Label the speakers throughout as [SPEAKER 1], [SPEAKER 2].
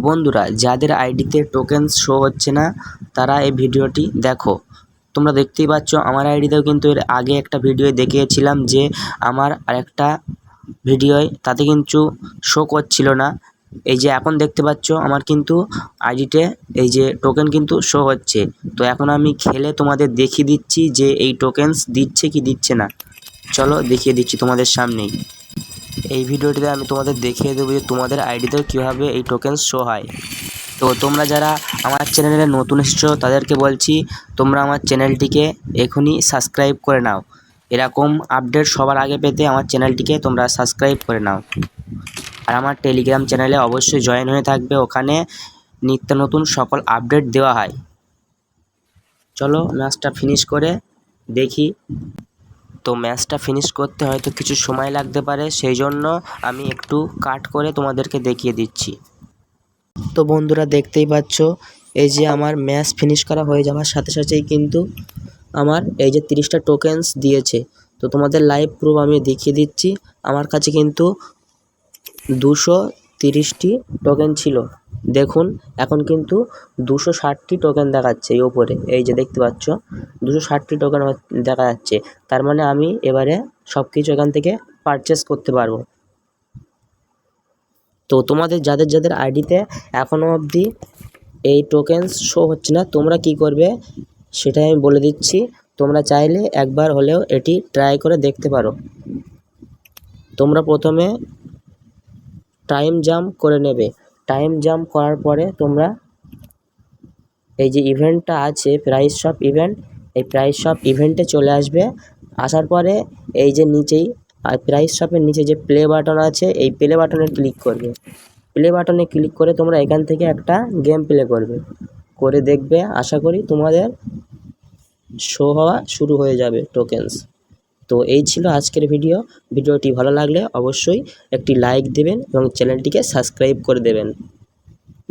[SPEAKER 1] বন্ধুরা, যাদের আইডিতে টোকেনস শো হচ্ছে না তারা এই ভিডিওটি দেখো। তোমরা দেখতেই পাচ্ছ আমার আইডিতেও কিন্তু এর আগে একটা ভিডিও দেখিয়েছিলাম যে আমার আরেকটা ভিডিওয় তাতে কিন্তু শো করছিল না। এই যে এখন দেখতে পাচ্ছ আমার কিন্তু আইডিতে এই যে টোকেন কিন্তু শো হচ্ছে। তো এখন আমি খেলে তোমাদের দেখিয়ে দিচ্ছি যে এই টোকেনস দিচ্ছে কি দিচ্ছে না। চলো দেখিয়ে দিচ্ছি তোমাদের সামনেই। এই ভিডিওটিতে আমি তোমাদের দেখিয়ে দেবো যে তোমাদের আইডিতেও কীভাবে এই টোকেনস শো হয়। তো তোমরা যারা আমার চ্যানেলে নতুন এসেছো তাদেরকে বলছি তোমরা আমার চ্যানেলটিকে এখনই সাবস্ক্রাইব করে নাও। এরকম আপডেট সবার আগে পেতে আমার চ্যানেলটিকে তোমরা সাবস্ক্রাইব করে নাও। আর আমার টেলিগ্রাম চ্যানেলে অবশ্যই জয়েন হয়ে থাকবে, ওখানে নিত্য নতুন সকল আপডেট দেওয়া হয়। চলো ম্যাচটা ফিনিশ করে দেখি। তো ম্যাচটা ফিনিশ করতে হয়তো কিছু সময় লাগতে পারে, সেই জন্য আমি একটু কাট করে তোমাদেরকে দেখিয়ে দিচ্ছি। তো বন্ধুরা দেখতেই পাচ্ছ এই যে আমার ম্যাচ ফিনিশ করা হয়ে যাওয়ার সাথে সাথেই কিন্তু আমার এই যে 30টা টোকেনস দিয়েছে। তো তোমাদের লাইভ প্রুফ আমি দেখিয়ে দিচ্ছি। আমার কাছে কিন্তু 230টি টোকেন ছিল, দেখুন এখন কিন্তু 260টি টোকেন দেখাচ্ছে এই ওপরে। এই যে দেখতে পাচ্ছ 260টি টোকেন দেখা যাচ্ছে। তার মানে আমি এবারে সব কিছু এখান থেকে পারচেস করতে পারবো। তো তোমাদের যাদের যাদের আইডিতে এখনও অবধি এই টোকেনস শো হচ্ছে না তোমরা কি করবে সেটাই আমি বলে দিচ্ছি। তোমরা চাইলে একবার হলেও এটি ট্রাই করে দেখতে পারো। তোমরা প্রথমে টাইম জাম্প করে নেবে। টাইম জাম্প করার পরে তোমরা এই যে ইভেন্টটা আছে প্রাইস শপ ইভেন্ট, এই প্রাইস শপ ইভেন্টে চলে আসবে। আসার পরে এই যে নিচেই প্রাইস শপের নিচে যে প্লে বাটন আছে এই প্লে বাটনে ক্লিক করবে। প্লে বাটনে ক্লিক করে তোমরা এখান থেকে একটা গেম প্লে করবে, করে দেখবে আশা করি তোমাদের শো হওয়া শুরু হয়ে যাবে টোকেনস। তো এই ছিল আজকের ভিডিওটি ভালো লাগলে অবশ্যই একটি লাইক দেবেন এবং চ্যানেলটিকে সাবস্ক্রাইব করে দেবেন।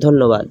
[SPEAKER 1] ধন্যবাদ।